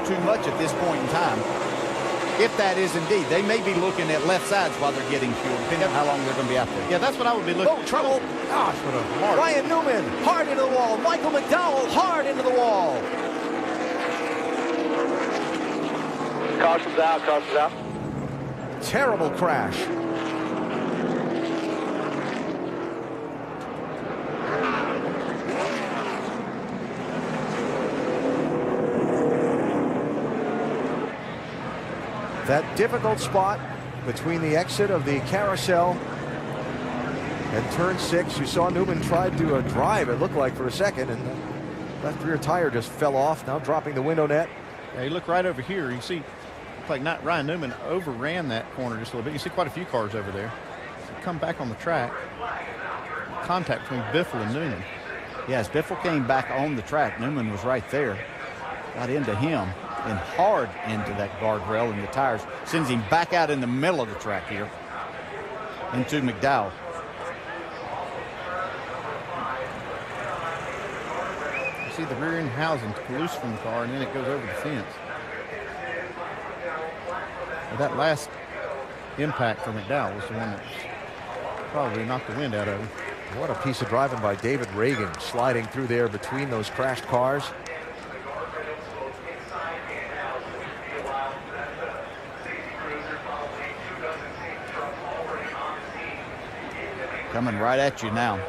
too much at this point in time. If that is indeed, they may be looking at left sides while they're getting fuel, depending on how long they're going to be out there. Yeah, that's what I would be looking at. Oh, trouble. Gosh, what a mark. Ryan Newman, hard into the wall. Michael McDowell, hard into the wall. Caution's out, caution's out. Terrible crash. That difficult spot between the exit of the carousel and turn 6. You saw Newman tried to drive, it looked like, for a second, and the left rear tire just fell off, now dropping the window net. Yeah, you look right over here, you see, looks like not Ryan Newman overran that corner just a little bit. You see quite a few cars over there. So come back on the track. Contact between Biffle and Newman. Yes, Biffle came back on the track. Newman was right there. Got into him and hard into that guardrail, and the tires sends him back out in the middle of the track here into McDowell. You see the rear end housing loose from the car, and then it goes over the fence. Well, that last impact for McDowell was the one that probably knocked the wind out of him. What a piece of driving by David Reagan, sliding through there between those crashed cars. Coming right at you now.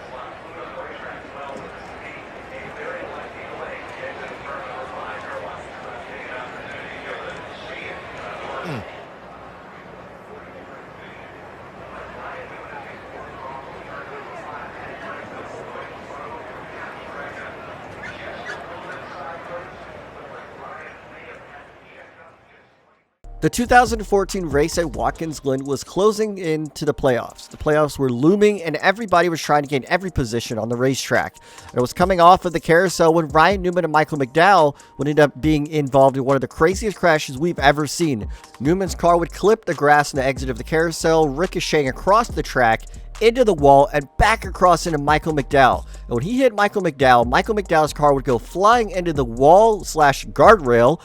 The 2014 race at Watkins Glen was closing into the playoffs. The playoffs were looming, and everybody was trying to gain every position on the racetrack. It was coming off of the carousel when Ryan Newman and Michael McDowell would end up being involved in one of the craziest crashes we've ever seen. Newman's car would clip the grass in the exit of the carousel, ricocheting across the track, into the wall, and back across into Michael McDowell. And when he hit Michael McDowell's car would go flying into the wall/guardrail,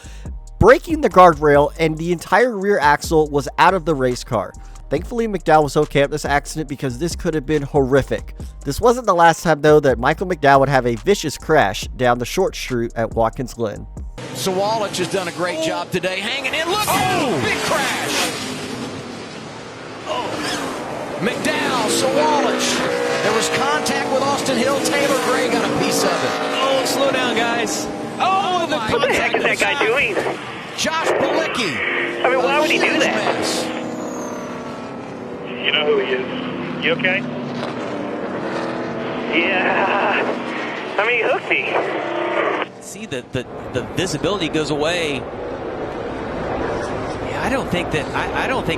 breaking the guardrail, and the entire rear axle was out of the race car. Thankfully, McDowell was okay at this accident because this could have been horrific. This wasn't the last time, though, that Michael McDowell would have a vicious crash down the short street at Watkins Glen. Sawalich has done a great job today, hanging in. Look out! Big crash! McDowell, Sawalich. There was contact with Austin Hill. Taylor Gray got a piece of it. Oh, slow down, guys. Oh, the What the heck is that guy doing? Josh Balicki. I mean, why would he do that? Mess. You know who he is. You okay? Yeah. I mean, he hooked me. See, the visibility goes away. Yeah, I don't think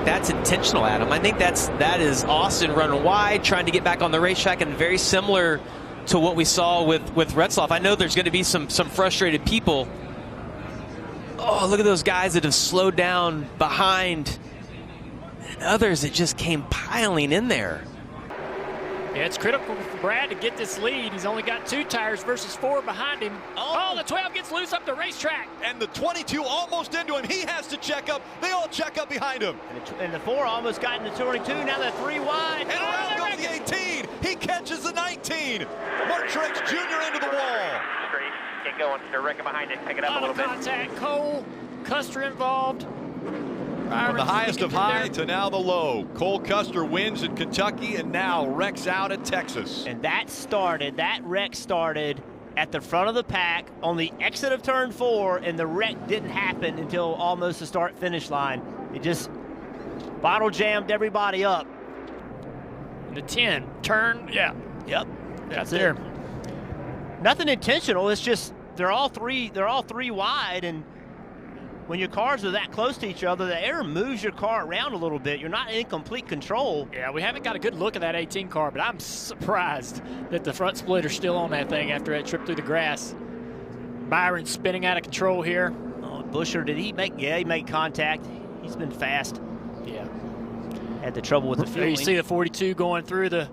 that's intentional, Adam. I think that is Austin running wide, trying to get back on the racetrack, and very similar to what we saw with Retzlaff. I know there's going to be some frustrated people. Oh, look at those guys that have slowed down behind, and others that just came piling in there. Yeah, it's critical for Brad to get this lead. He's only got 2 tires versus 4 behind him. Oh, the 12 gets loose up the racetrack. And the 22 almost into him. He has to check up. They all check up behind him. And the 4 almost got into 22. Now they're 3 wide. And around goes the 18. He catches the 19. Mark Truex Jr. into the wall. Great. Get going. They're wrecking behind it. Pick it up a little bit. Contact. Cole, Custer involved. From the highest of high to now the low. Cole Custer wins in Kentucky and now wrecks out at Texas. And that wreck started at the front of the pack on the exit of turn 4, and the wreck didn't happen until almost the start-finish line. It just bottle jammed everybody up. And the 10 turn, yeah. Yep. That's there. Nothing intentional. It's just they're all three wide, and when your cars are that close to each other, the air moves your car around a little bit. You're not in complete control. Yeah, we haven't got a good look at that 18 car, but I'm surprised that the front splitter's still on that thing after that trip through the grass. Byron's spinning out of control here. Oh, Busher, did he make? Yeah, he made contact. He's been fast. Yeah. Had the trouble with the fueling. You see the 42 going through the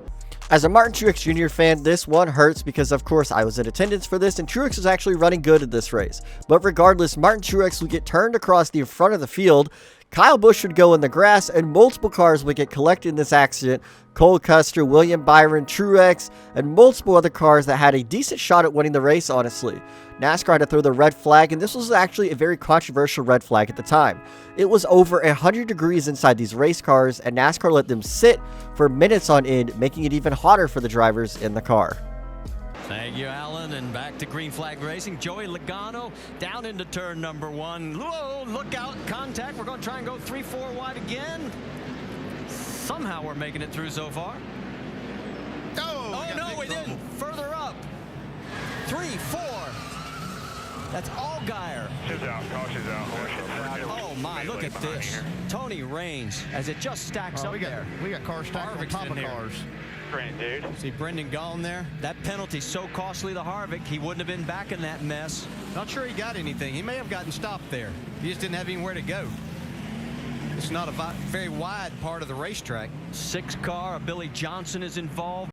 As a Martin Truex Jr. fan, this one hurts because, of course, I was in attendance for this, and Truex was actually running good in this race. But regardless, Martin Truex would get turned across the front of the field, Kyle Busch would go in the grass, and multiple cars would get collected in this accident. Cole Custer, William Byron, Truex, and multiple other cars that had a decent shot at winning the race, honestly. NASCAR had to throw the red flag, and this was actually a very controversial red flag at the time. It was over 100 degrees inside these race cars, and NASCAR let them sit for minutes on end, making it even hotter for the drivers in the car. Thank you, Alan. And back to green flag racing. Joey Logano down into turn number 1. Whoa, look out, contact. We're going to try and go 3-4 wide again. Somehow we're making it through so far. Oh no, we didn't. Further up. 3-4. That's Allgaier. Caution's out. Oh my, look at this. Tony Raines as it just stacks up there. We got cars stacked on top of cars. Dude. See Brendan Gaughan there? That penalty so costly to Harvick, he wouldn't have been back in that mess. Not sure he got anything. He may have gotten stopped there. He just didn't have anywhere to go. It's not a very wide part of the racetrack. 6 car, Billy Johnson is involved.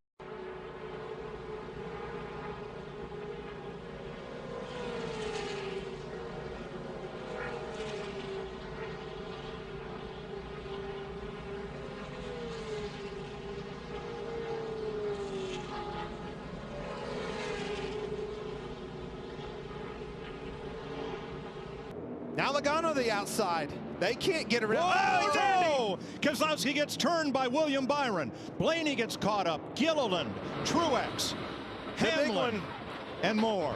Now Logano the outside. They can't get around. Whoa! Keselowski gets turned by William Byron. Blaney gets caught up. Gilliland, Truex, Hamlin, and more.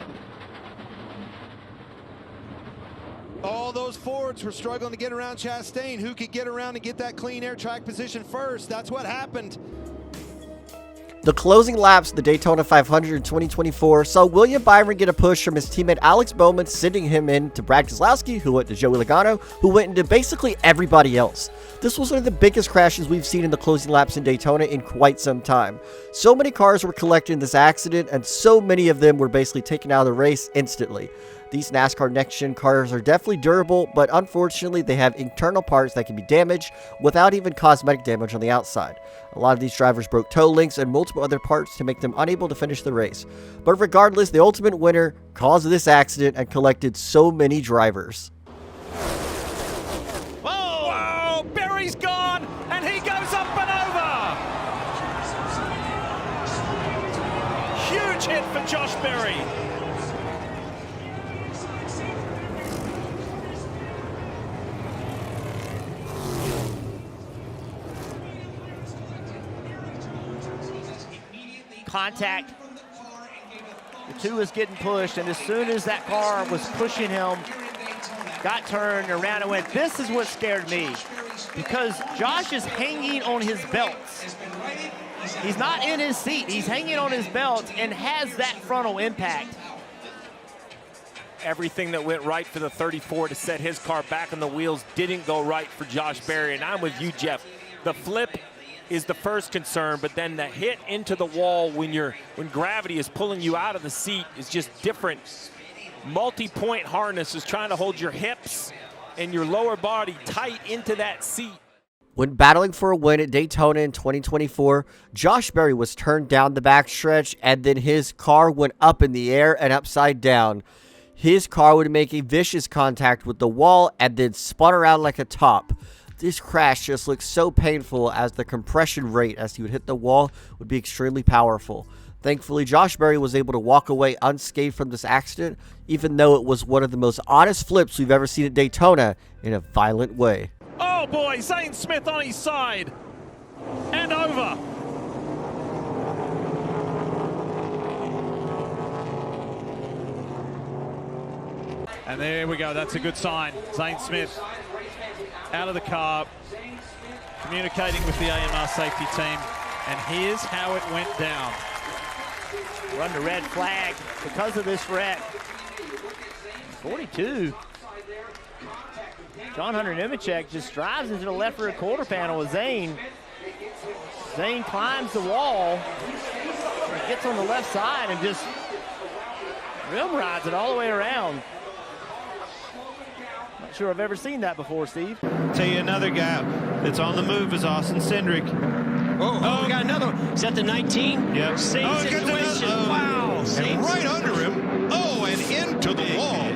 All those Fords were struggling to get around Chastain. Who could get around and get that clean air track position first? That's what happened. The closing laps of the Daytona 500 in 2024 saw William Byron get a push from his teammate Alex Bowman, sending him in to Brad Keselowski, who went to Joey Logano, who went into basically everybody else. This was one of the biggest crashes we've seen in the closing laps in Daytona in quite some time. So many cars were collected in this accident, and so many of them were basically taken out of the race instantly. These NASCAR next-gen cars are definitely durable, but unfortunately they have internal parts that can be damaged without even cosmetic damage on the outside. A lot of these drivers broke toe links and multiple other parts to make them unable to finish the race. But regardless, the ultimate winner caused this accident and collected so many drivers. Whoa! Berry's gone, and he goes up and over! Huge hit for Josh Berry. Contact. The 2 is getting pushed, and as soon as that car was pushing him, got turned around and went. This is what scared me, because Josh is hanging on his belts. He's not in his seat. He's hanging on his belt and has that frontal impact. Everything that went right for the 34 to set his car back on the wheels didn't go right for Josh Berry, and I'm with you, Jeff. The flip is the first concern, but then the hit into the wall when gravity is pulling you out of the seat is just different. Multi-point harness is trying to hold your hips and your lower body tight into that seat. When battling for a win at Daytona in 2024, Josh Berry was turned down the backstretch, and then his car went up in the air and upside down. His car would make a vicious contact with the wall and then spun around like a top. This crash just looks so painful, as the compression rate as he would hit the wall would be extremely powerful. Thankfully, Josh Berry was able to walk away unscathed from this accident, even though it was one of the most honest flips we've ever seen at Daytona in a violent way. Oh boy, Zane Smith on his side and over. And there we go, that's a good sign. Zane Smith out of the car, communicating with the AMR safety team, and here's how it went down. We're under red flag because of this wreck. 42. John Hunter Nemechek just drives into the left rear quarter panel with Zane. Zane climbs the wall, gets on the left side, and just rim rides it all the way around. Not sure I've ever seen that before, Steve. Tell you another guy that's on the move is Austin Cindric. Oh, we got another one. Is that the 19? Yeah. Same Oh, situation. Wow. And right under him. Oh, and into the wall.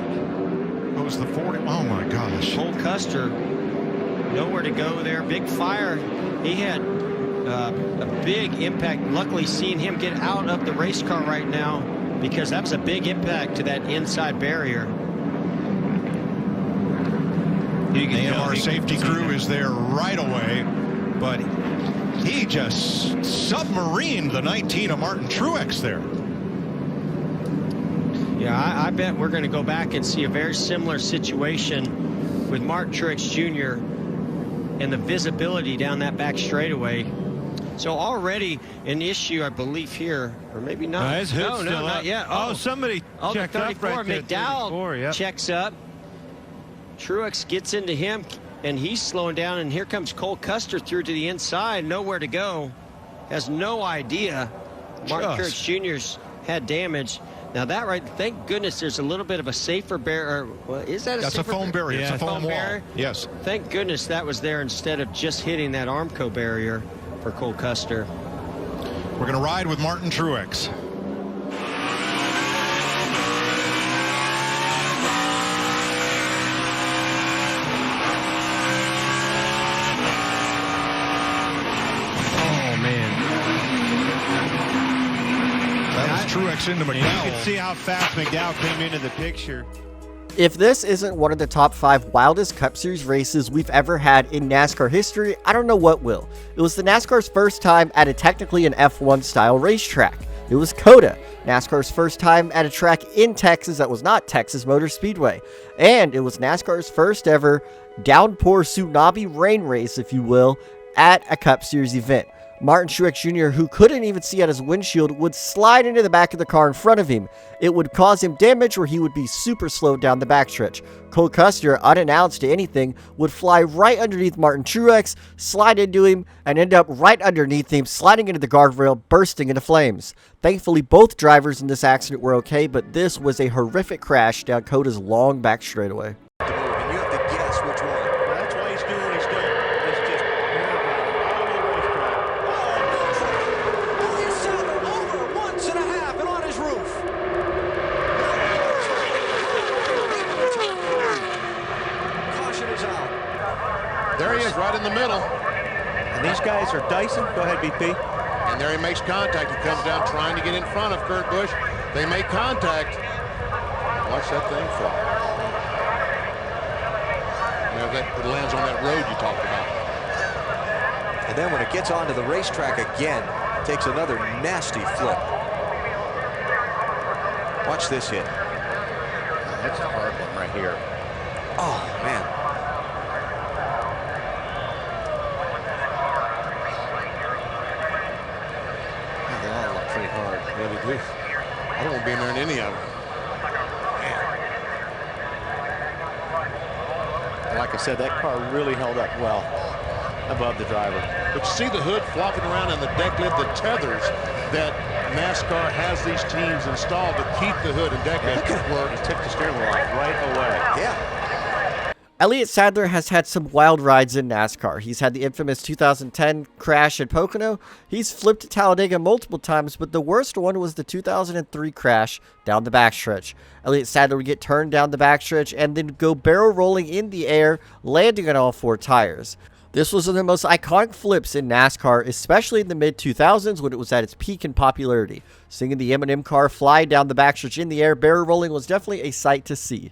That was the 40. Oh, my gosh. Cole Custer, nowhere to go there. Big fire. He had a big impact. Luckily, seeing him get out of the race car right now, because that was a big impact to that inside barrier. AMR safety crew is there right away, but he just submarined the 19 of Martin Truex there. Yeah, I bet we're going to go back and see a very similar situation with Martin Truex Jr. and the visibility down that back straightaway. So already an issue, I believe, here, or maybe not. His hood's no, still not up. yet. Oh, somebody checked up right there. McDowell checks up. Truex gets into him, and he's slowing down, and here comes Cole Custer through to the inside. Nowhere to go. Has no idea. Martin Truex Jr.'s had damage. Now that right, thank goodness there's a little bit of a safer barrier. Well, is that a That's a foam barrier. Yeah. It's a foam wall. Barrier? Yes. Thank goodness that was there instead of just hitting that Armco barrier for Cole Custer. We're going to ride with Martin Truex. Truex into McDowell. You can see how fast McDowell came into the picture. If this isn't one of the top 5 wildest Cup Series races we've ever had in NASCAR history, I don't know what will. It was the NASCAR's first time at a technically an F1 style racetrack. It was COTA, NASCAR's first time at a track in Texas that was not Texas Motor Speedway. And it was NASCAR's first ever downpour tsunami rain race, if you will, at a Cup Series event. Martin Truex Jr., who couldn't even see out his windshield, would slide into the back of the car in front of him. It would cause him damage where he would be super slowed down the backstretch. Cole Custer, unannounced to anything, would fly right underneath Martin Truex, slide into him, and end up right underneath him, sliding into the guardrail, bursting into flames. Thankfully, both drivers in this accident were okay, but this was a horrific crash down COTA's long back straightaway. There he is, right in the middle. And these guys are dicing. Go ahead, BP. And there he makes contact. He comes down trying to get in front of Kurt Busch. They make contact. Watch that thing fly. It lands on that road you talked about. And then when it gets onto the racetrack again, takes another nasty flip. Watch this hit. That's a hard one right here. Oh, man. They all look pretty hard. Yeah, they do. I don't want to be in there in any of them. And like I said, that car really held up well above the driver. But you see the hood flopping around and the deck lid, the tethers that NASCAR has these teams installed to keep the hood and deck lid work. He took the steering wheel off right away. Yeah. Elliott Sadler has had some wild rides in NASCAR. He's had the infamous 2010 crash at Pocono. He's flipped at Talladega multiple times, but the worst one was the 2003 crash down the backstretch. Elliott Sadler would get turned down the backstretch and then go barrel rolling in the air, landing on all 4 tires. This was one of the most iconic flips in NASCAR, especially in the mid-2000s when it was at its peak in popularity. Seeing the M&M car fly down the backstretch in the air, barrel rolling was definitely a sight to see.